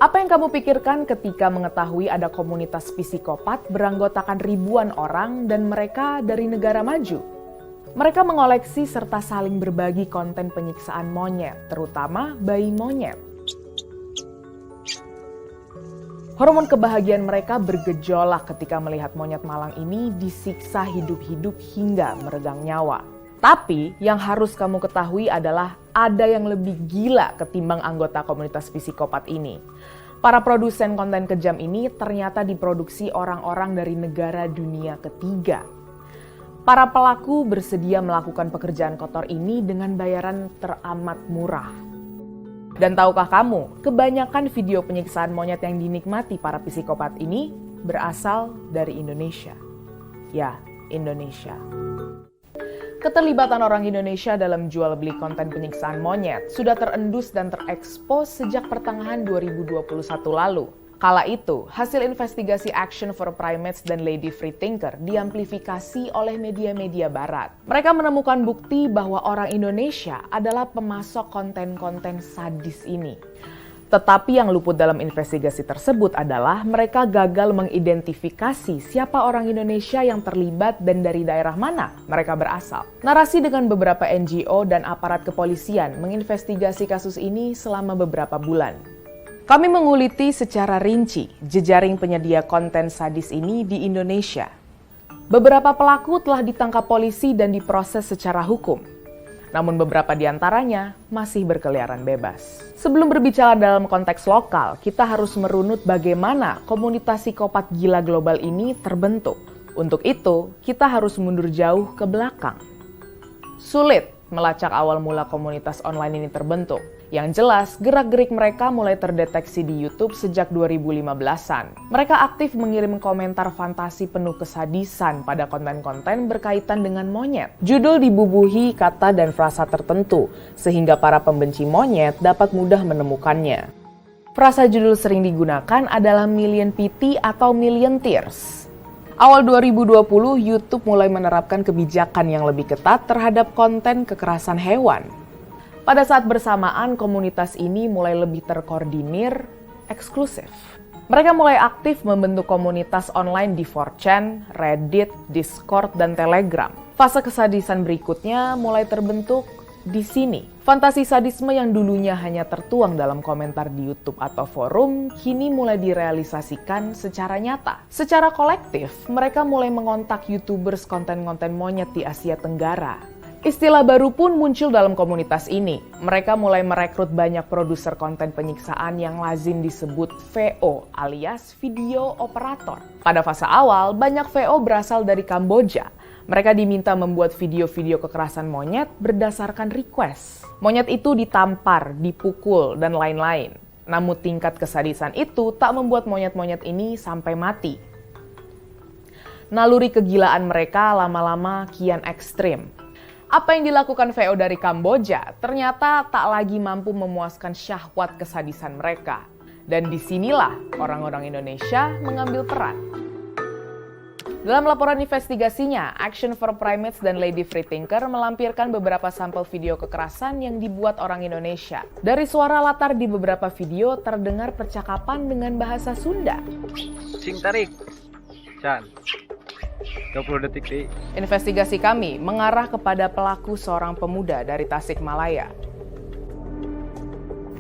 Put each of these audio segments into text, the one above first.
Apa yang kamu pikirkan ketika mengetahui ada komunitas psikopat beranggotakan ribuan orang dan mereka dari negara maju? Mereka mengoleksi serta saling berbagi konten penyiksaan monyet, terutama bayi monyet. Hormon kebahagiaan mereka bergejolak ketika melihat monyet malang ini disiksa hidup-hidup hingga meregang nyawa. Tapi yang harus kamu ketahui adalah ada yang lebih gila ketimbang anggota komunitas psikopat ini. Para produsen konten kejam ini ternyata diproduksi orang-orang dari negara dunia ketiga. Para pelaku bersedia melakukan pekerjaan kotor ini dengan bayaran teramat murah. Dan tahukah kamu, kebanyakan video penyiksaan monyet yang dinikmati para psikopat ini berasal dari Indonesia. Ya, Indonesia. Keterlibatan orang Indonesia dalam jual beli konten penyiksaan monyet sudah terendus dan terekspos sejak pertengahan 2021 lalu. Kala itu, hasil investigasi Action for Primates dan Lady Freethinker diamplifikasi oleh media-media barat. Mereka menemukan bukti bahwa orang Indonesia adalah pemasok konten-konten sadis ini. Tetapi yang luput dalam investigasi tersebut adalah mereka gagal mengidentifikasi siapa orang Indonesia yang terlibat dan dari daerah mana mereka berasal. Narasi dengan beberapa NGO dan aparat kepolisian menginvestigasi kasus ini selama beberapa bulan. Kami menguliti secara rinci jejaring penyedia konten sadis ini di Indonesia. Beberapa pelaku telah ditangkap polisi dan diproses secara hukum. Namun beberapa di antaranya masih berkeliaran bebas. Sebelum berbicara dalam konteks lokal, kita harus merunut bagaimana komunitas psikopat gila global ini terbentuk. Untuk itu, kita harus mundur jauh ke belakang. Sulit melacak awal mula komunitas online ini terbentuk. Yang jelas, gerak-gerik mereka mulai terdeteksi di YouTube sejak 2015-an. Mereka aktif mengirim komentar fantasi penuh kesadisan pada konten-konten berkaitan dengan monyet. Judul dibubuhi kata dan frasa tertentu, sehingga para pembenci monyet dapat mudah menemukannya. Frasa judul sering digunakan adalah Million Pity atau Million Tears. Awal 2020, YouTube mulai menerapkan kebijakan yang lebih ketat terhadap konten kekerasan hewan. Pada saat bersamaan, komunitas ini mulai lebih terkoordinir, eksklusif. Mereka mulai aktif membentuk komunitas online di 4chan, Reddit, Discord, dan Telegram. Fase kesadisan berikutnya mulai terbentuk di sini. Fantasi sadisme yang dulunya hanya tertuang dalam komentar di YouTube atau forum, kini mulai direalisasikan secara nyata. Secara kolektif, mereka mulai mengontak YouTubers konten-konten monyet di Asia Tenggara. Istilah baru pun muncul dalam komunitas ini. Mereka mulai merekrut banyak produser konten penyiksaan yang lazim disebut VO alias video operator. Pada fase awal, banyak VO berasal dari Kamboja. Mereka diminta membuat video-video kekerasan monyet berdasarkan request. Monyet itu ditampar, dipukul, dan lain-lain. Namun tingkat kesadisan itu tak membuat monyet-monyet ini sampai mati. Naluri kegilaan mereka lama-lama kian ekstrim. Apa yang dilakukan VO dari Kamboja ternyata tak lagi mampu memuaskan syahwat kesadisan mereka. Dan disinilah orang-orang Indonesia mengambil peran. Dalam laporan investigasinya, Action for Primates dan Lady Freethinker melampirkan beberapa sampel video kekerasan yang dibuat orang Indonesia. Dari suara latar di beberapa video terdengar percakapan dengan bahasa Sunda. Sing tarik. Chan. 20 detik deh. Investigasi kami mengarah kepada pelaku seorang pemuda dari Tasikmalaya.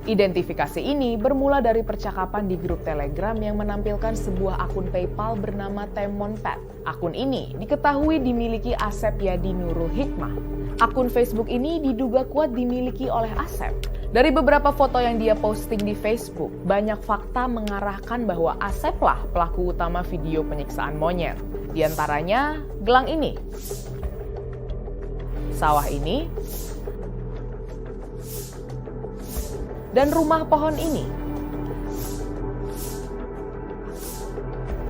Identifikasi ini bermula dari percakapan di grup Telegram yang menampilkan sebuah akun PayPal bernama Temonpet. Akun ini diketahui dimiliki Asep Yadi Nurul Hikmah. Akun Facebook ini diduga kuat dimiliki oleh Asep. Dari beberapa foto yang dia posting di Facebook, banyak fakta mengarahkan bahwa Asep lah pelaku utama video penyiksaan monyet. Di antaranya, gelang ini, sawah ini, Dan rumah pohon ini.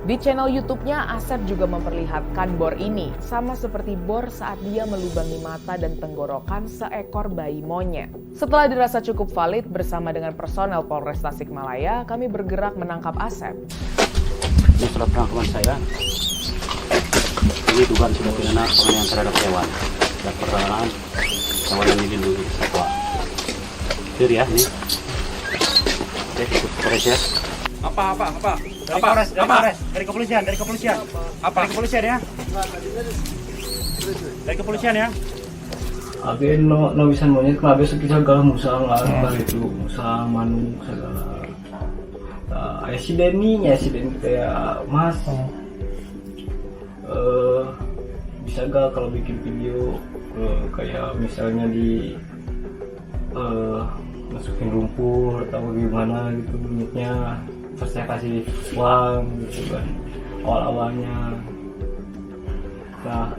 Di channel YouTube-nya, Asep juga memperlihatkan bor ini, sama seperti bor saat dia melubangi mata dan tenggorokan seekor bayi monyet. Setelah dirasa cukup valid, bersama dengan personel Polres Tasikmalaya, kami bergerak menangkap Asep. Ini surat penangkapan saya. Ini dugaan sudah pidana penganiayaan terhadap hewan dan perdagangan hewan yang dilindungi satwa. Clear ya, nih. Oke, ikut Polres ya. Apa? Dari kepolisian. Apa? Dari kepolisian ya? Dari kepolisian ya? Agen no bisa monyet kabeh segala musang itu musang manuk segala. Aya si Denny kayak Mas. Bisa gak kalau bikin video kayak misalnya di masukin lumpur atau gimana gitu bentuknya, terus saya kasih uang gitu kan awal-awalnya. Nah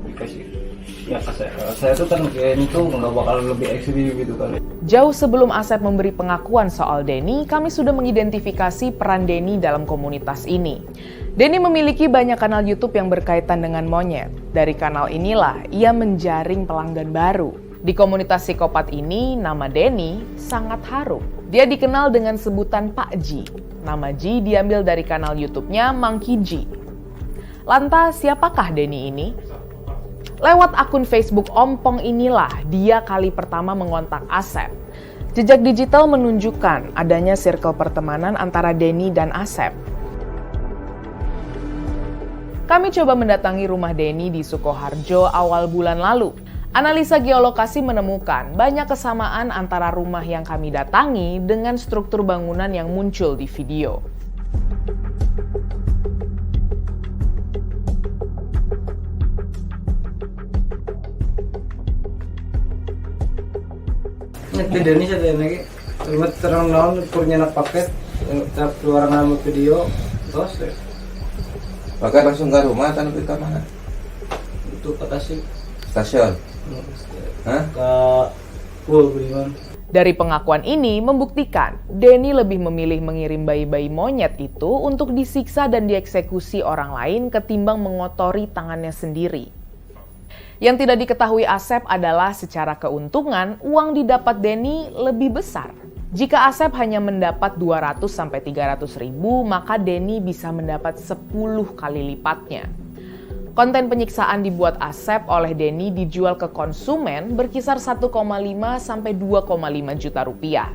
dikasih ya saya tuh kan kayak ini tuh nggak bakal lebih ekstrim gitu kan. Jauh sebelum Asep memberi pengakuan soal Denny, kami sudah mengidentifikasi peran Denny dalam komunitas ini. Denny memiliki banyak kanal YouTube yang berkaitan dengan monyet. Dari kanal inilah ia menjaring pelanggan baru. Di komunitas psikopat ini, nama Denny sangat harum. Dia dikenal dengan sebutan Pak Ji. Nama Ji diambil dari kanal YouTube-nya Monkey Ji. Lantas, siapakah Denny ini? Lewat akun Facebook Ompong inilah dia kali pertama mengontak Asep. Jejak digital menunjukkan adanya circle pertemanan antara Denny dan Asep. Kami coba mendatangi rumah Denny di Sukoharjo awal bulan lalu. Analisa geolokasi menemukan banyak kesamaan antara rumah yang kami datangi dengan struktur bangunan yang muncul di video. Nanti Denny saya lagi terang naon kurnya nak paket keluar nama video terus Pakai langsung ke rumah atau ke mana? itu ke Tasik Stasiun. Hah? ke Budiman. Dari pengakuan ini membuktikan Denny lebih memilih mengirim bayi-bayi monyet itu untuk disiksa dan dieksekusi orang lain ketimbang mengotori tangannya sendiri. Yang tidak diketahui Asep adalah secara keuntungan uang didapat Denny lebih besar. Jika Asep hanya mendapat 200-300 ribu, maka Denny bisa mendapat 10 kali lipatnya. Konten penyiksaan dibuat Asep oleh Denny dijual ke konsumen berkisar 1,5 sampai 2,5 juta rupiah.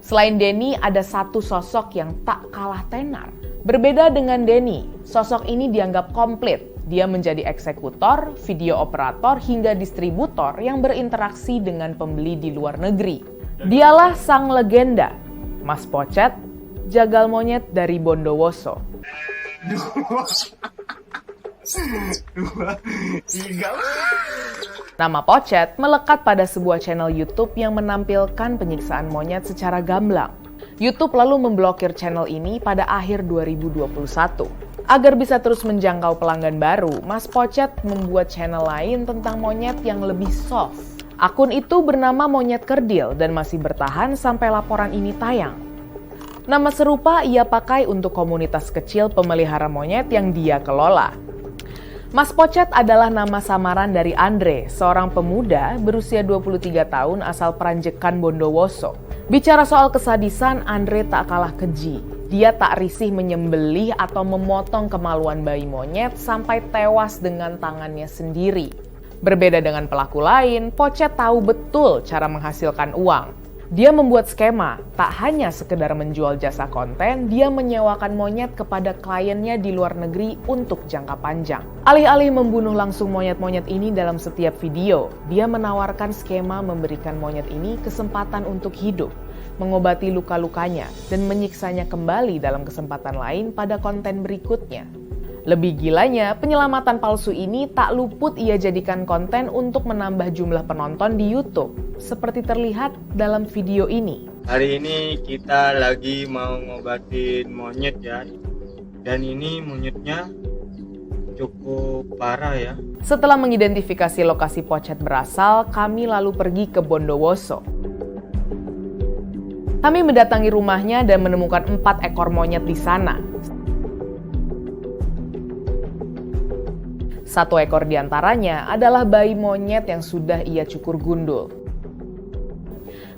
Selain Denny, ada satu sosok yang tak kalah tenar. Berbeda dengan Denny, sosok ini dianggap komplit. Dia menjadi eksekutor, video operator, hingga distributor yang berinteraksi dengan pembeli di luar negeri. Dialah sang legenda, Mas Pocet, jagal monyet dari Bondowoso. Nama Pocet melekat pada sebuah channel YouTube yang menampilkan penyiksaan monyet secara gamblang. YouTube lalu memblokir channel ini pada akhir 2021. Agar bisa terus menjangkau pelanggan baru, Mas Pocet membuat channel lain tentang monyet yang lebih soft. Akun itu bernama Monyet Kerdil dan masih bertahan sampai laporan ini tayang. Nama serupa ia pakai untuk komunitas kecil pemelihara monyet yang dia kelola. Mas Pocet adalah nama samaran dari Andre, seorang pemuda berusia 23 tahun asal Pranjekan Bondowoso. Bicara soal kesadisan, Andre tak kalah keji. Dia tak risih menyembelih atau memotong kemaluan bayi monyet sampai tewas dengan tangannya sendiri. Berbeda dengan pelaku lain, Pocet tahu betul cara menghasilkan uang. Dia membuat skema, tak hanya sekedar menjual jasa konten, dia menyewakan monyet kepada kliennya di luar negeri untuk jangka panjang. Alih-alih membunuh langsung monyet-monyet ini dalam setiap video, dia menawarkan skema memberikan monyet ini kesempatan untuk hidup, mengobati luka-lukanya, dan menyiksanya kembali dalam kesempatan lain pada konten berikutnya. Lebih gilanya, penyelamatan palsu ini tak luput ia jadikan konten untuk menambah jumlah penonton di YouTube, seperti terlihat dalam video ini. Hari ini kita lagi mau ngobatin monyet ya, dan ini monyetnya cukup parah ya. Setelah mengidentifikasi lokasi Pocet berasal, kami lalu pergi ke Bondowoso. Kami mendatangi rumahnya dan menemukan 4 ekor monyet di sana. 1 ekor diantaranya adalah bayi monyet yang sudah ia cukur gundul.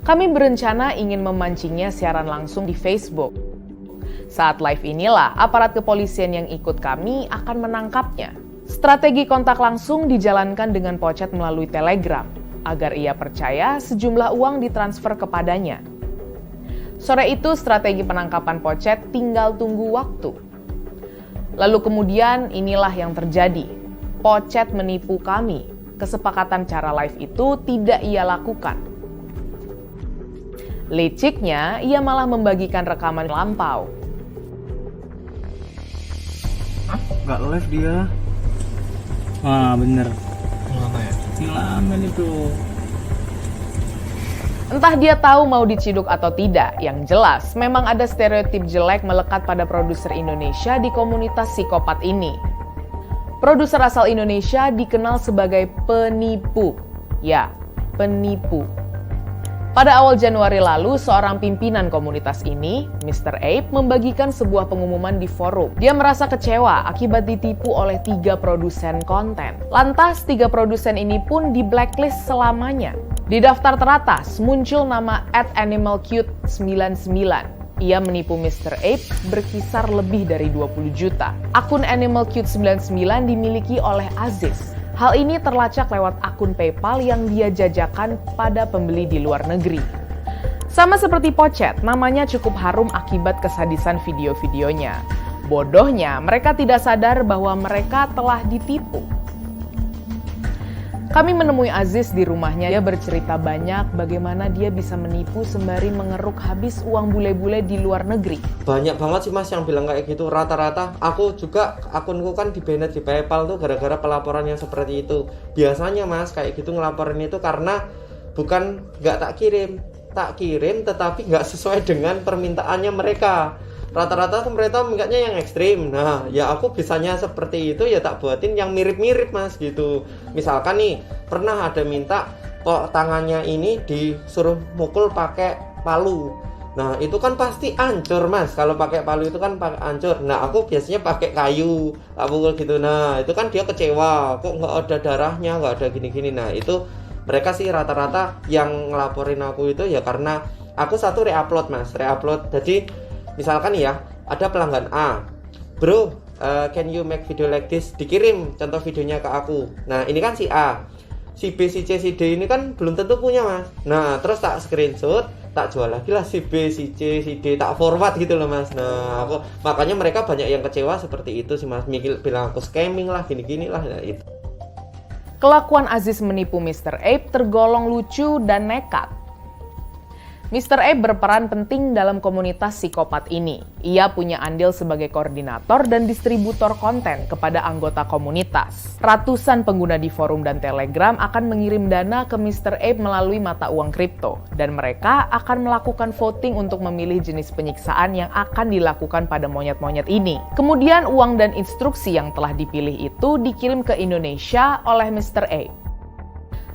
Kami berencana ingin memancingnya siaran langsung di Facebook. Saat live inilah, aparat kepolisian yang ikut kami akan menangkapnya. Strategi kontak langsung dijalankan dengan Pocet melalui Telegram, agar ia percaya sejumlah uang ditransfer kepadanya. Sore itu strategi penangkapan Pocet tinggal tunggu waktu. Lalu kemudian inilah yang terjadi. Pocet menipu kami. Kesepakatan cara live itu tidak ia lakukan. Liciknya, ia malah membagikan rekaman lampau. Nggak live dia. Ah bener. Lama ya? Silaman itu. Entah dia tahu mau diciduk atau tidak, yang jelas memang ada stereotip jelek melekat pada produser Indonesia di komunitas psikopat ini. Produser asal Indonesia dikenal sebagai penipu. Ya, penipu. Pada awal Januari lalu, seorang pimpinan komunitas ini, Mr. Ape, membagikan sebuah pengumuman di forum. Dia merasa kecewa akibat ditipu oleh 3 produsen konten. Lantas, 3 produsen ini pun di-blacklist selamanya. Di daftar teratas, muncul nama @animalcute99. Ia menipu Mr. Ape berkisar lebih dari 20 juta. Akun animalcute99 dimiliki oleh Aziz. Hal ini terlacak lewat akun PayPal yang dia jajakan pada pembeli di luar negeri. Sama seperti Pocet, namanya cukup harum akibat kesadisan video-videonya. Bodohnya, mereka tidak sadar bahwa mereka telah ditipu. Kami menemui Aziz di rumahnya. Dia bercerita banyak bagaimana dia bisa menipu sembari mengeruk habis uang bule-bule di luar negeri. Banyak banget sih mas yang bilang kayak gitu. Rata-rata aku juga, akunku kan di-banned di PayPal tuh gara-gara pelaporan yang seperti itu. Biasanya mas kayak gitu ngelaporin itu karena bukan nggak tak kirim tetapi nggak sesuai dengan permintaannya mereka. Rata-rata tuh mereka mintanya yang ekstrim. Nah, ya aku bisanya seperti itu ya tak buatin yang mirip-mirip mas gitu. Misalkan nih, pernah ada minta kok tangannya ini disuruh mukul pakai palu. Nah, itu kan pasti hancur mas. Kalau pakai palu itu kan hancur. Nah, aku biasanya pakai kayu, tak pukul gitu. Nah, itu kan dia kecewa. Kok nggak ada darahnya, nggak ada gini-gini. Nah, itu mereka sih rata-rata yang ngelaporin aku itu ya karena aku satu reupload mas. Jadi misalkan ya, ada pelanggan A, bro, can you make video like this? Dikirim contoh videonya ke aku. Nah, ini kan si A. Si B, si C, si D ini kan belum tentu punya, mas. Nah, terus tak screenshot, tak jual lagi lah si B, si C, si D, tak forward gitu loh, mas. Nah, makanya mereka banyak yang kecewa seperti itu sih, mas. Bilang aku scamming lah, gini-gini lah, nah, itu. Kelakuan Aziz menipu Mr. Ape tergolong lucu dan nekat. Mr. Ape berperan penting dalam komunitas psikopat ini. Ia punya andil sebagai koordinator dan distributor konten kepada anggota komunitas. Ratusan pengguna di forum dan Telegram akan mengirim dana ke Mr. Ape melalui mata uang kripto, dan mereka akan melakukan voting untuk memilih jenis penyiksaan yang akan dilakukan pada monyet-monyet ini. Kemudian uang dan instruksi yang telah dipilih itu dikirim ke Indonesia oleh Mr. Ape.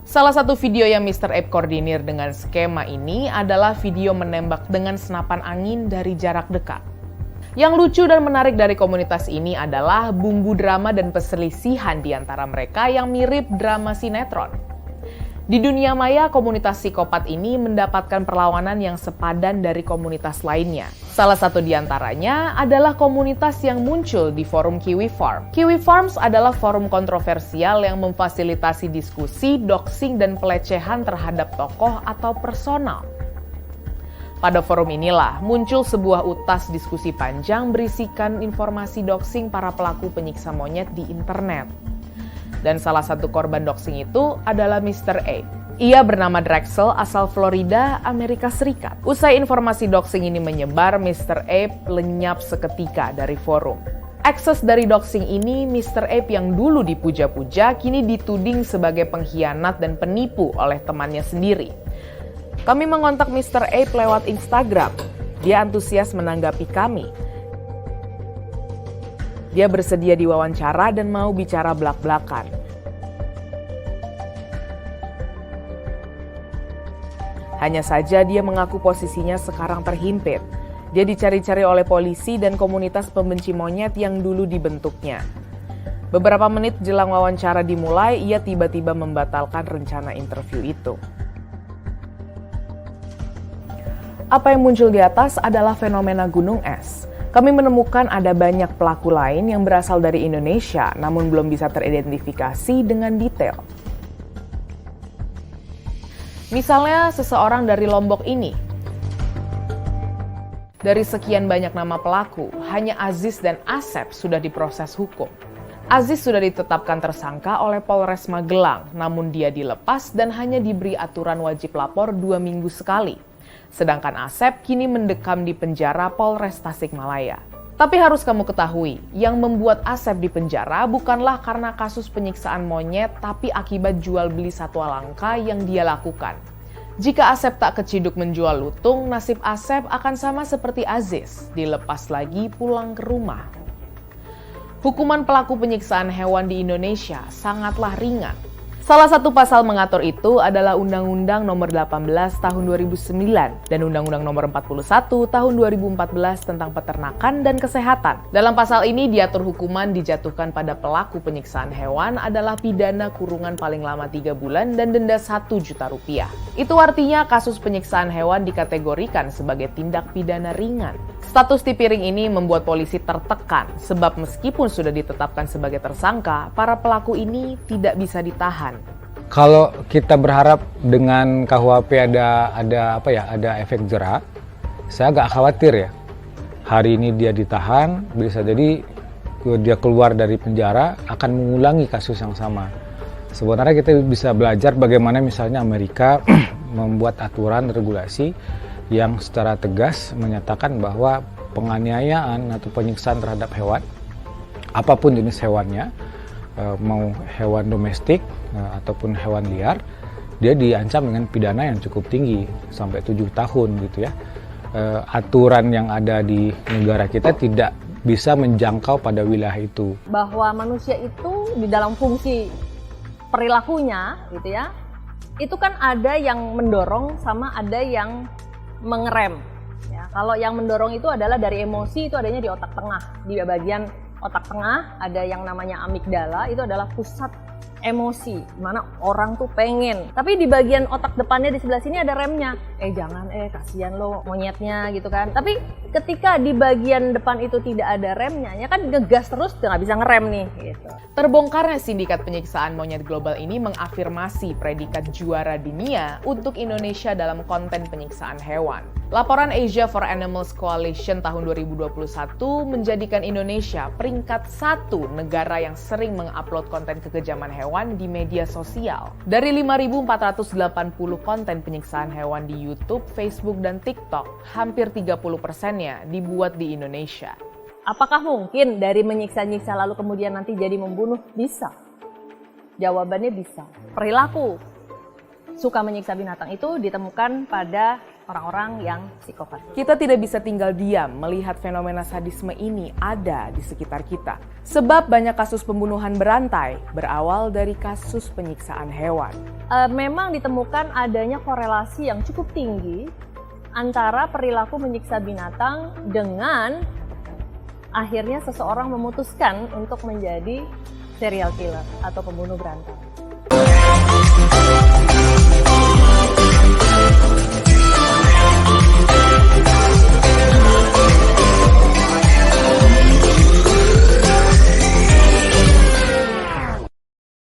Salah satu video yang Mr. Ape koordinir dengan skema ini adalah video menembak dengan senapan angin dari jarak dekat. Yang lucu dan menarik dari komunitas ini adalah bumbu drama dan perselisihan di antara mereka yang mirip drama sinetron. Di dunia maya, komunitas psikopat ini mendapatkan perlawanan yang sepadan dari komunitas lainnya. Salah satu di antaranya adalah komunitas yang muncul di forum Kiwi Farm. Kiwi Farms adalah forum kontroversial yang memfasilitasi diskusi, doxing, dan pelecehan terhadap tokoh atau personal. Pada forum inilah muncul sebuah utas diskusi panjang berisikan informasi doxing para pelaku penyiksa monyet di internet. Dan salah satu korban doxing itu adalah Mr. Ape. Ia bernama Drexel, asal Florida, Amerika Serikat. Usai informasi doxing ini menyebar, Mr. Ape lenyap seketika dari forum. Akses dari doxing ini, Mr. Ape yang dulu dipuja-puja, kini dituding sebagai pengkhianat dan penipu oleh temannya sendiri. Kami mengontak Mr. Ape lewat Instagram. Dia antusias menanggapi kami. Dia bersedia diwawancara dan mau bicara belak-belakan. Hanya saja dia mengaku posisinya sekarang terhimpit. Dia dicari-cari oleh polisi dan komunitas pembenci monyet yang dulu dibentuknya. Beberapa menit jelang wawancara dimulai, ia tiba-tiba membatalkan rencana interview itu. Apa yang muncul di atas adalah fenomena gunung es. Kami menemukan ada banyak pelaku lain yang berasal dari Indonesia, namun belum bisa teridentifikasi dengan detail. Misalnya seseorang dari Lombok ini. Dari sekian banyak nama pelaku, hanya Aziz dan Asep sudah diproses hukum. Aziz sudah ditetapkan tersangka oleh Polres Magelang, namun dia dilepas dan hanya diberi aturan wajib lapor 2 minggu sekali. Sedangkan Asep kini mendekam di penjara Polres Tasikmalaya. Tapi harus kamu ketahui, yang membuat Asep di penjara bukanlah karena kasus penyiksaan monyet, tapi akibat jual beli satwa langka yang dia lakukan. Jika Asep tak keciduk menjual lutung, nasib Asep akan sama seperti Aziz, dilepas lagi pulang ke rumah. Hukuman pelaku penyiksaan hewan di Indonesia sangatlah ringan. Salah satu pasal mengatur itu adalah Undang-Undang Nomor 18 Tahun 2009 dan Undang-Undang Nomor 41 Tahun 2014 tentang Peternakan dan Kesehatan. Dalam pasal ini diatur hukuman dijatuhkan pada pelaku penyiksaan hewan adalah pidana kurungan paling lama 3 bulan dan denda 1 juta rupiah. Itu artinya kasus penyiksaan hewan dikategorikan sebagai tindak pidana ringan. Status Tipiring ini membuat polisi tertekan sebab meskipun sudah ditetapkan sebagai tersangka, para pelaku ini tidak bisa ditahan. Kalau kita berharap dengan KUHP ada efek jera, saya agak khawatir ya. Hari ini dia ditahan, bisa jadi dia keluar dari penjara akan mengulangi kasus yang sama. Sebenarnya kita bisa belajar bagaimana misalnya Amerika membuat aturan regulasi yang secara tegas menyatakan bahwa penganiayaan atau penyiksaan terhadap hewan, apapun jenis hewannya, mau hewan domestik ataupun hewan liar, dia diancam dengan pidana yang cukup tinggi, sampai 7 tahun gitu ya. Aturan yang ada di negara kita tidak bisa menjangkau pada wilayah itu. Bahwa manusia itu di dalam fungsi perilakunya gitu ya, itu kan ada yang mendorong sama ada yang mengerem. Ya, kalau yang mendorong itu adalah dari emosi, itu adanya di otak tengah. Di bagian otak tengah ada yang namanya amigdala, itu adalah pusat emosi, dimana orang tuh pengen. Tapi di bagian otak depannya di sebelah sini ada remnya. Jangan, kasihan lo monyetnya gitu kan. Tapi ketika di bagian depan itu tidak ada remnya, ya kan ngegas terus, nggak bisa ngerem nih. Gitu. Terbongkarnya sindikat penyiksaan monyet global ini mengafirmasi predikat juara dunia untuk Indonesia dalam konten penyiksaan hewan. Laporan Asia for Animals Coalition tahun 2021 menjadikan Indonesia peringkat 1 negara yang sering mengupload konten kekejaman hewan di media sosial. Dari 5.480 konten penyiksaan hewan di YouTube, Facebook, dan TikTok, hampir 30%-nya dibuat di Indonesia. Apakah mungkin dari menyiksa-nyiksa lalu kemudian nanti jadi membunuh? Bisa. Jawabannya bisa. Perilaku suka menyiksa binatang itu ditemukan pada orang-orang yang psikopat. Kita tidak bisa tinggal diam melihat fenomena sadisme ini ada di sekitar kita. Sebab banyak kasus pembunuhan berantai berawal dari kasus penyiksaan hewan. Memang ditemukan adanya korelasi yang cukup tinggi antara perilaku menyiksa binatang dengan akhirnya seseorang memutuskan untuk menjadi serial killer atau pembunuh berantai.